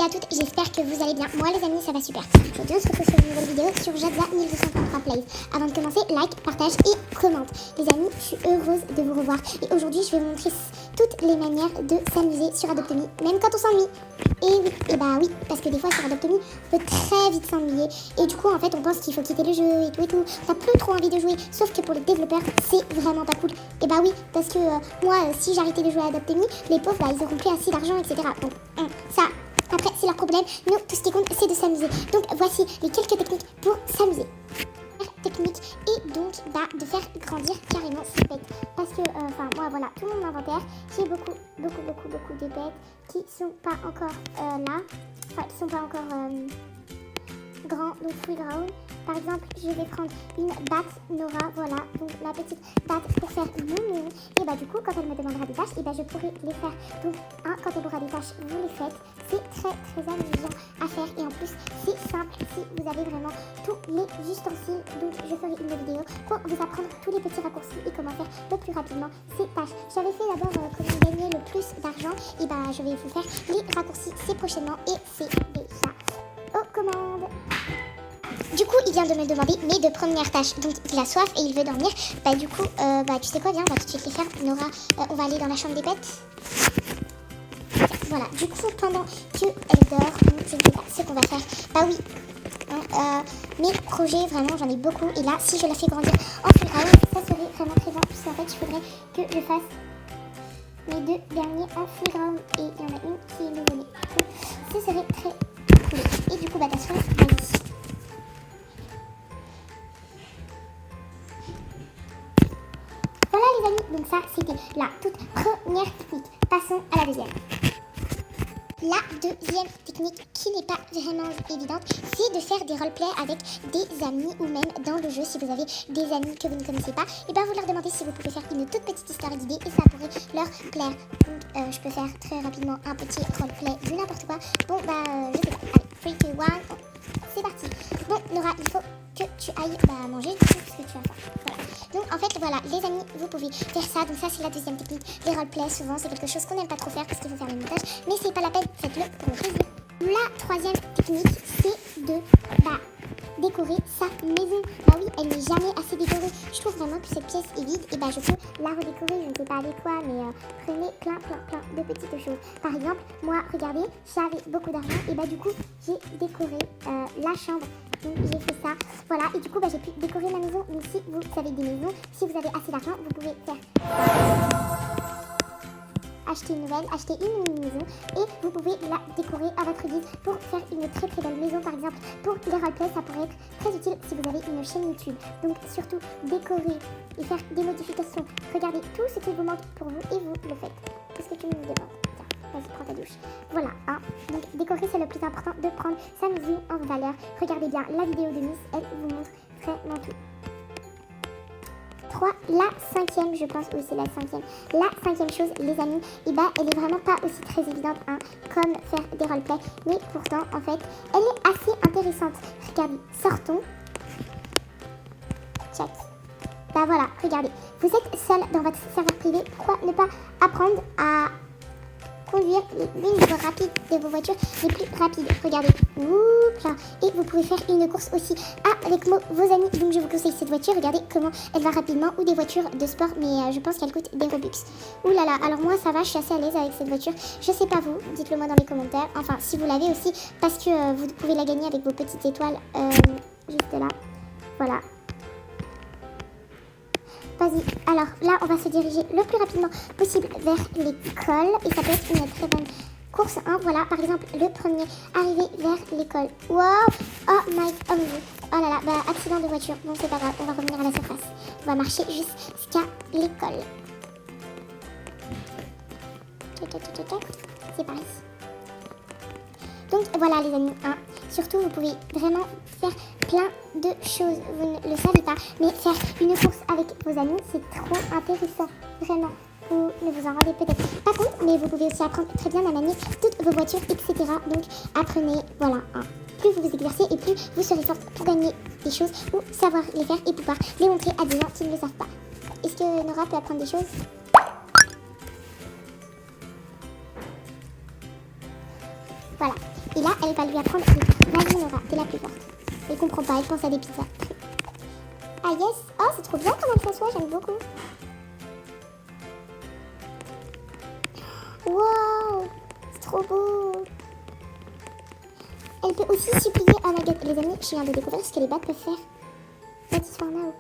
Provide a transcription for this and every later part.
à toutes, j'espère que vous allez bien. Moi les amis, ça va super. Aujourd'hui on se retrouve sur une nouvelle vidéo sur Jadza 1233 plays. Avant de commencer, like, partage et commente. Les amis, je suis heureuse de vous revoir. Et aujourd'hui je vais vous montrer toutes les manières de s'amuser sur Adopt Me, même quand on s'ennuie. Et oui, et bah oui, parce que des fois sur Adopt Me, on peut très vite s'ennuyer. Et du coup en fait on pense qu'il faut quitter le jeu et tout et tout. On n'a plus trop envie de jouer, sauf que pour les développeurs, c'est vraiment pas cool. Et bah oui, parce que moi, si j'arrêtais de jouer à Adopt Me, les pauvres, bah, ils auront plus assez d'argent, etc. Donc ça, après, c'est leur problème. Nous, tout ce qui compte, c'est de s'amuser. Donc voici les quelques techniques pour s'amuser. Technique et donc de faire grandir carrément ses bêtes. Parce que, moi, voilà, tout mon inventaire, j'ai beaucoup de bêtes qui sont pas encore là. Enfin, qui sont pas encore grands, donc full grown. Par exemple, je vais prendre une batte Nora, voilà, donc la petite batte pour faire mon maison. Et bah du coup, quand elle me demandera des tâches, et bah je pourrai les faire. Donc, quand elle aura des tâches, vous les faites. C'est très amusant à faire. Et en plus, c'est simple si vous avez vraiment tous les ustensiles. Donc, je ferai une vidéo pour vous apprendre tous les petits raccourcis et comment faire le plus rapidement ces tâches. J'avais fait d'abord comment gagner le plus d'argent. Et bah je vais vous faire les raccourcis, c'est prochainement. Et c'est déjà aux commandes. Du coup, il vient de me demander mes deux premières tâches. Donc, il a soif et il veut dormir. Bah, du coup, tu sais quoi, viens, on va tout de suite les faire. Nora, on va aller dans la chambre des bêtes. Voilà, du coup, pendant qu'elle dort, je ne sais pas ce qu'on va faire. Bah oui, mes projets, vraiment, j'en ai beaucoup. Et là, si je la fais grandir en full ground, ça serait vraiment très bon. Puisqu'en fait, il faudrait que je fasse mes deux derniers en full ground. Et il y en a une qui est nouveau-née. Ce serait très cool. Et du coup, bah, ta soif, vas-y. Voilà les amis, donc ça c'était la toute première technique. Passons à la deuxième. La deuxième technique qui n'est pas vraiment évidente, c'est de faire des roleplays avec des amis ou même dans le jeu. Si vous avez des amis que vous ne connaissez pas, et bien vous leur demandez si vous pouvez faire une toute petite histoire d'idée et ça pourrait leur plaire. Donc je peux faire très rapidement un petit roleplay de n'importe quoi. Bon je sais pas, allez, 3, 2, 1, c'est parti. Bon Nora, il faut que tu ailles manger du coup parce que tu as faim. Voilà. Donc en fait voilà les amis, vous pouvez faire ça. Donc ça c'est la deuxième technique. Les roleplays souvent c'est quelque chose qu'on n'aime pas trop faire parce qu'il faut faire le montage, mais c'est pas la peine, faites-le pour le plaisir. La troisième technique c'est de décorer sa maison. Bah oui, elle n'est jamais assez décorée. Je trouve vraiment que cette pièce est vide et je peux la redécorer, je ne sais pas avec quoi, mais prenez plein de petites choses. Par exemple, moi regardez, j'avais beaucoup d'argent et du coup j'ai décoré la chambre. Donc j'ai fait ça, voilà, et du coup j'ai pu décorer ma maison. Donc si vous avez des maisons, si vous avez assez d'argent, vous pouvez faire acheter une nouvelle, acheter une mini maison et vous pouvez la décorer à votre guise pour faire une très belle maison. Par exemple pour les roleplays, ça pourrait être très utile si vous avez une chaîne YouTube. Donc surtout décorer et faire des modifications, regardez tout ce qui vous manque pour vous et vous le faites. Qu'est-ce que tu me demandes? Vas-y, prends ta douche. Voilà, donc décorer c'est le plus important, de prendre sa maison en valeur. Regardez bien la vidéo de Miss, elle vous montre vraiment tout. 3, la cinquième, je pense, oui c'est la cinquième. La cinquième chose, les amis, elle est vraiment pas aussi très évidente comme faire des roleplays, mais pourtant, en fait, elle est assez intéressante. Regardez, sortons. Check. Bah voilà, regardez, vous êtes seul dans votre serveur privé, pourquoi ne pas apprendre à conduire l'une de vos rapides de vos voitures les plus rapides. Regardez, et vous pouvez faire une course aussi avec vos amis. Donc je vous conseille cette voiture, regardez comment elle va rapidement, ou des voitures de sport, mais je pense qu'elle coûte des Robux. Ouh là là, alors moi ça va, je suis assez à l'aise avec cette voiture. Je sais pas vous, dites-le moi dans les commentaires. Enfin si vous l'avez aussi, parce que vous pouvez la gagner avec vos petites étoiles juste là. Voilà. Vas-y, alors là on va se diriger le plus rapidement possible vers l'école et ça peut être une très bonne course. Voilà, par exemple le premier arrivé vers l'école. Wow, oh là là, accident de voiture. Bon c'est pas grave, on va revenir à la surface. On va marcher jusqu'à l'école. C'est par ici. Donc voilà les amis, surtout vous pouvez vraiment faire plein de choses, vous ne le savez pas, mais faire une course avec vos amis c'est trop intéressant, vraiment, vous ne vous en rendez peut-être pas compte, mais vous pouvez aussi apprendre très bien à manier toutes vos voitures, etc. Donc apprenez, voilà, plus vous vous exercez et plus vous serez forte pour gagner des choses ou savoir les faire et pouvoir les montrer à des gens qui ne le savent pas. Est-ce que Nora peut apprendre des choses? Voilà. Et là, elle va lui apprendre, vas-y Nora, t'es la plus forte. Elle comprend pas, elle pense à des pizzas. Ah yes, oh c'est trop bien comment elle s'assoit, j'aime beaucoup. Wow, c'est trop beau. Elle peut aussi supplier, oh my god, les amis, je viens de découvrir ce que les bats peuvent faire. That's for now.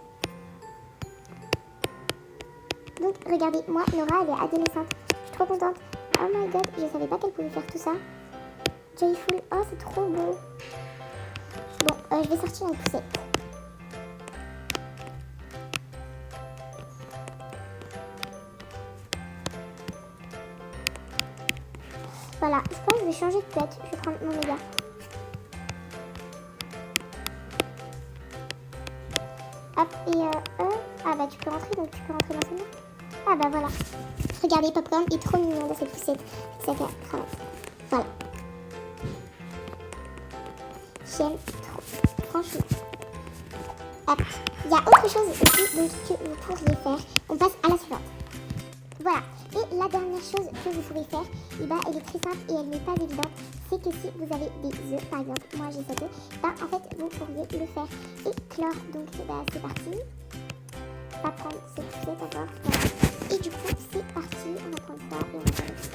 Donc regardez, moi, Nora, elle est adolescente. Je suis trop contente. Oh my god, je savais pas qu'elle pouvait faire tout ça. Joyful, oh c'est trop beau. Bon, je vais sortir une poussette. Voilà, je pense que je vais changer de tête. Je vais prendre mon méga. Hop, et ah bah tu peux rentrer, donc tu peux rentrer dans ce monde. Ah bah voilà. Regardez, Popcorn est trop mignon dans cette poussette. Ça fait cravate. Voilà. J'aime trop. Franchement. Hop. Il y a autre chose aussi donc, que vous pourriez faire. On passe à la suivante. Voilà. Et la dernière chose que vous pouvez faire, eh ben, elle est très simple et elle n'est pas évidente. C'est que si vous avez des œufs, par exemple, moi j'ai 7 œufs, ben, en fait vous pourriez le faire éclore. Donc ben, c'est parti. On va prendre cette poussette encore. Voilà. Et du coup c'est parti. On va prendre ça et on va faire ça.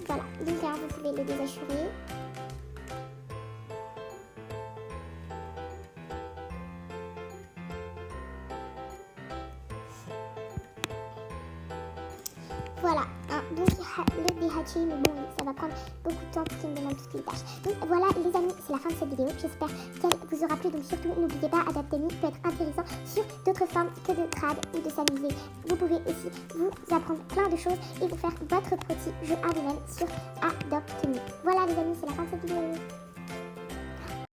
Voilà. Donc là vous pouvez le désassurer. Voilà, hein, donc le déhatcher, mais bon, ça va prendre beaucoup de temps pour qu'il me demande toutes les tâches. Donc voilà les amis, c'est la fin de cette vidéo. J'espère qu'elle vous aura plu. Donc surtout, n'oubliez pas, Adaptami peut être intéressant sur d'autres formes que de trad ou de s'amuser. Vous pouvez aussi vous apprendre plein de choses et vous faire votre petit jeu à vous-même sur Adaptami. Voilà les amis, c'est la fin de cette vidéo.